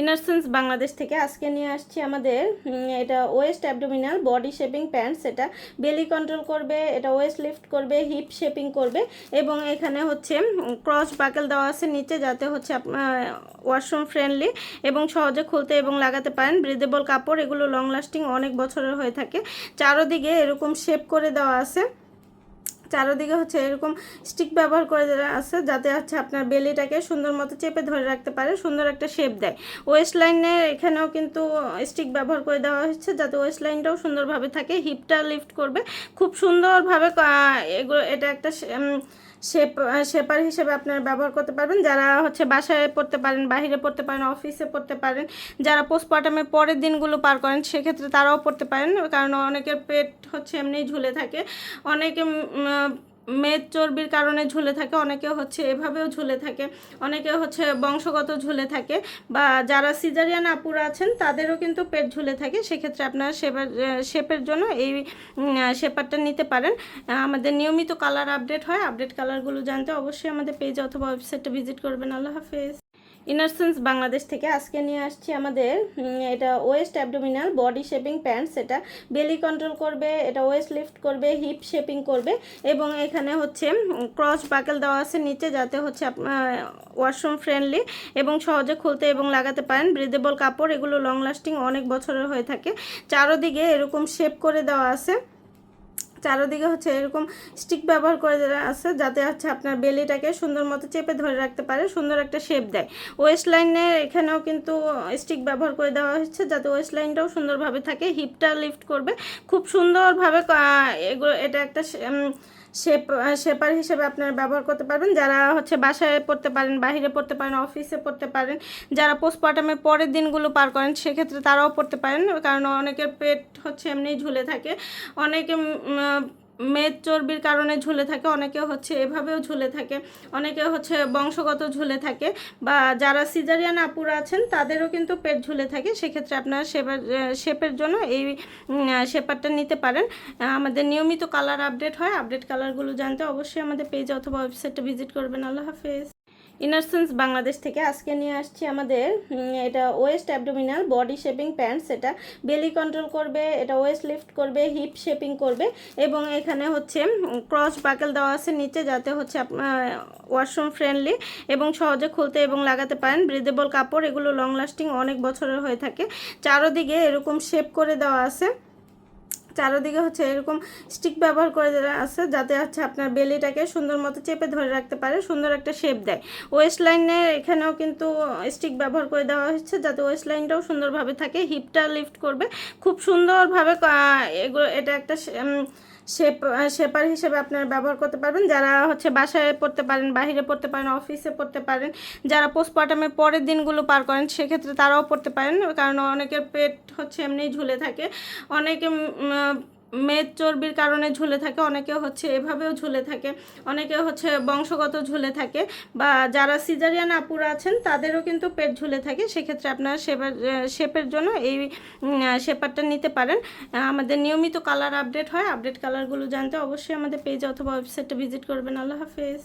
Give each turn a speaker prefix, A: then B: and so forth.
A: ইনারসেন্স বাংলাদেশ থেকে আজকে নিয়ে আসছি আমাদের এটা West abdominal body shaping pants. এটা বেলি কন্ট্রোল করবে, এটা ওয়েস্ট লিফট করবে, হিপ শেপিং করবে এবং এখানে হচ্ছে ক্রস বাকেল দেওয়া আছে নিচে, যাতে হচ্ছে ওয়াশরুম ফ্রেন্ডলি এবং সহজে খুলতে এবং লাগাতে পারেন। ব্রিদেবল কাপড়, এগুলো লং লাস্টিং অনেক বছরের হয়ে থাকে। চারোদিকে এরকম শেপ করে দেওয়া আছে, চারোদিকে হচ্ছে এরকম স্টিক ব্যবহার করে দেওয়া আছে, যাতে হচ্ছে আপনার বেলিটাকে সুন্দর মতো চেপে ধরে রাখতে পারে, সুন্দর একটা শেপ দেয়। ওয়েস্ট লাইনে এখানেও কিন্তু স্টিক ব্যবহার করে দেওয়া হচ্ছে, যাতে ওয়েস্ট লাইনটাও সুন্দরভাবে থাকে, হিপটা লিফট করবে খুব সুন্দরভাবে। এগুলো এটা একটা শেপার হিসেবে আপনারা ব্যবহার করতে পারবেন। যারা হচ্ছে বাসায় পড়তে পারেন, বাইরে পড়তে পারেন, অফিসে পড়তে পারেন, যারা পোস্টপার্টামের পরের দিনগুলো পার করেন সেক্ষেত্রে তারাও পড়তে পারেন, কারণ অনেকের পেট হচ্ছে এমনিই ঝুলে থাকে, অনেকে মেদ চর্বির কারণে ঝুলে থাকে, অনেকে হচ্ছে এভাবেও ঝুলে থাকে, অনেকে হচ্ছে বংশগত ঝুলে থাকে, বা যারা সিজারিয়ান আপুরা আছেন তাদেরও কিন্তু পেট ঝুলে থাকে। সেক্ষেত্রে আপনারা শেপের জন্য এই শেপারটা নিতে পারেন। আমাদের নিয়মিত কালার আপডেট হয়, আপডেট কালারগুলো জানতে অবশ্যই আমাদের পেজ অথবা ওয়েবসাইটটা ভিজিট করবেন। আল্লাহ হাফেজ। ইনারসেন্স বাংলাদেশ থেকে আজকে নিয়ে আসছি আমাদের এটা West abdominal body shaping pants. এটা বেলি কন্ট্রোল করবে, এটা ওয়েস্ট লিফট করবে, হিপ শেপিং করবে এবং এখানে হচ্ছে ক্রস বাকেল দেওয়া আছে নিচে, যাতে হচ্ছে ওয়াশরুম ফ্রেন্ডলি এবং সহজে খুলতে এবং লাগাতে পারেন। ব্রিদেবল কাপড়, এগুলো লং লাস্টিং অনেক বছরের হয়ে থাকে। চারোদিকে এরকম শেপ করে দেওয়া আছে, চারোদিকে হচ্ছে এরকম স্টিক ব্যবহার করে দেওয়া আছে, যাতে হচ্ছে আপনার বেলিটাকে সুন্দর মতো চেপে ধরে রাখতে পারে, সুন্দর একটা শেপ দেয়। ওয়েস্ট লাইনে এখানেও কিন্তু স্টিক ব্যবহার করে দেওয়া হচ্ছে, যাতে ওয়েস্ট লাইনটাও সুন্দরভাবে থাকে, হিপটা লিফট করবে খুব সুন্দরভাবে। এগুলো এটা একটা শেপার হিসেবে আপনারা ব্যবহার করতে পারবেন। যারা হচ্ছে বাসায় পড়তে পারেন, বাইরে পড়তে পারেন, অফিসে পড়তে পারেন, যারা পোস্টপার্টামের পরের দিনগুলো পার করেন সেক্ষেত্রে তারাও পড়তে পারেন, কারণ অনেকের পেট হচ্ছে এমনিই ঝুলে থাকে, অনেকে মেদ চর্বির কারণে ঝুলে থাকে, অনেকে হচ্ছে এভাবেও ঝুলে থাকে, অনেকে হচ্ছে বংশগত ঝুলে থাকে, বা যারা সিজারিয়ান আপুরা আছেন তাদেরও কিন্তু পেট ঝুলে থাকে। সেক্ষেত্রে আপনারা শেপের জন্য এই শেপারটা নিতে পারেন। আমাদের নিয়মিত কালার আপডেট হয়, আপডেট কালারগুলো জানতে অবশ্যই আমাদের পেজ অথবা ওয়েবসাইটটা ভিজিট করবেন। আল্লাহ হাফেজ। ইনারসেন্স বাংলাদেশ থেকে আজকে নিয়ে আসছি আমাদের এটা West abdominal body shaping pants. এটা বেলি কন্ট্রোল করবে, এটা ওয়েস্ট লিফট করবে, হিপ শেপিং করবে এবং এখানে হচ্ছে ক্রস বাকেল দেওয়া আছে নিচে, যাতে হচ্ছে ওয়াশরুম ফ্রেন্ডলি এবং সহজে খুলতে এবং লাগাতে পারেন। ব্রিদেবল কাপড়, এগুলো লং লাস্টিং অনেক বছরের হয়ে থাকে। চারোদিকে এরকম শেপ করে দেওয়া আছে, চারোদিকে হচ্ছে এরকম স্টিক ব্যবহার করে দেওয়া আছে, যাতে হচ্ছে আপনার বেলিটাকে সুন্দর মতো চেপে ধরে রাখতে পারে, সুন্দর একটা শেপ দেয়। ওয়েস্ট লাইনে এখানেও কিন্তু স্টিক ব্যবহার করে দেওয়া হচ্ছে, যাতে ওয়েস্ট লাইনটাও সুন্দরভাবে থাকে, হিপটা লিফট করবে খুব সুন্দরভাবে। এগুলো এটা একটা শেপার হিসেবে আপনারা ব্যবহার করতে পারবেন। যারা হচ্ছে বাসায় পড়তে পারেন, বাইরে পড়তে পারেন, অফিসে পড়তে পারেন, যারা পোস্টপার্টামের পরের দিনগুলো পার করেন সেক্ষেত্রে তারাও পড়তে পারেন, কারণ অনেকের পেট হচ্ছে এমনিই ঝুলে থাকে, অনেকে মেদ চর্বির কারণে ঝুলে থাকে, অনেকে হচ্ছে এভাবেও ঝুলে থাকে, অনেকে হচ্ছে বংশগত ঝুলে থাকে, বা যারা সিজারিয়ান আপুরা আছেন তাদেরও কিন্তু পেট ঝুলে থাকে। সেক্ষেত্রে আপনারা শেপের জন্য এই শেপারটা নিতে পারেন। আমাদের নিয়মিত কালার আপডেট হয়, আপডেট কালারগুলো জানতে অবশ্যই আমাদের পেজ অথবা ওয়েবসাইটটা ভিজিট করবেন। আল্লাহ হাফেজ।